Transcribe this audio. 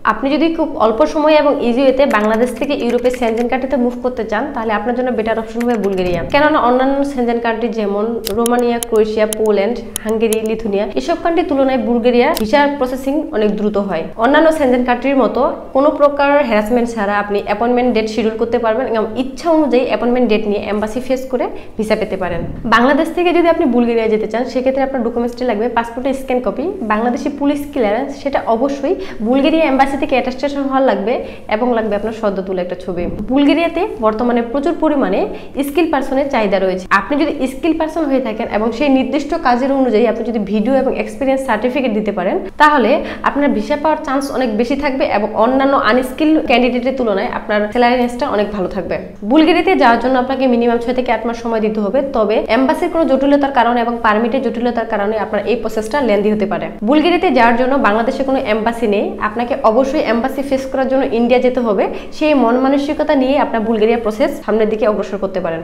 আপনি যদি খুব অল্প সময় এবং ইজি ওয়েতে বাংলাদেশ থেকে ইউরোপের সেনজেন কান্ট্রিতে মুভ করতে চান, তাহলে আপনার জন্য বেটার অপশন হবে বুলগেরিয়া। কেননা অন্যান্য সেনজেন কান্ট্রি যেমন Romania, Croatia, Poland, Hungary, Lithuania এসব কান্ট্রির তুলনায় বুলগেরিয়া ভিসা প্রসেসিং অনেক দ্রুত হয়। অন্যান্য সেনজেন কান্ট্রির মতো কোনো প্রকার হ্যারাসমেন্ট ছাড়া আপনি অ্যাপয়েন্টমেন্ট ডেট শিডিউল করতে পারবেন এবং ইচ্ছা অনুযায়ী অ্যাপয়েন্টমেন্ট ডেট নিয়ে এম্বাসি ফেস করে ভিসা পেতে পারেন। বাংলাদেশ থেকে যদি আপনি বুলগেরিয়া যেতে চান, সেক্ষেত্রে আপনার ডকুমেন্টসটি লাগবে পাসপোর্টের scan copy, Bangladeshi police clearance, সেটা অবশ্যই বুলগেরিয়া এম্বাসি থেকে অ্যাটাস্টেশন হওয়ার লাগবে, এবং লাগবে আপনার সদ্য তোলা একটা ছবি। বুলগেরিয়াতে বর্তমানে প্রচুর পরিমাণে স্কিল পার্সনের চাহিদা রয়েছে। আপনি যদি স্কিল পার্সন হয়ে থাকেন এবং সেই নির্দিষ্ট কাজের অনুযায়ী আপনি যদি ভিডিও এবং এক্সপিরিয়েন্স সার্টিফিকেট দিতে পারেন, তাহলে আপনার ভিসা পাওয়ার চান্স অনেক বেশি থাকবে এবং অন্যান্য আনস্কিল ক্যান্ডিডেটের তুলনায় আপনার স্যালারি রেঞ্জটা অনেক ভালো থাকবে। বুলগেরিয়াতে যাওয়ার জন্য আপনাকে মিনিমাম 6 থেকে 8 মাস সময় দিতে হবে, তবে এম্বাসির কোনো জটিলতার কারণে এবং পারমিটের জটিলতার কারণে আপনার এই প্রসেসটা লেন্দি হতে পারে। বুলগেরিয়াতে যাওয়ার জন্য বাংলাদেশে কোনো এম্বাসি নেই, আপনাকে অবশ্যই এম্বাসি ফেস করার জন্য ইন্ডিয়া যেতে হবে। সেই মন মানসিকতা নিয়ে আপনার বুলগেরিয়া প্রসেস সামনের দিকে অগ্রসর করতে পারেন।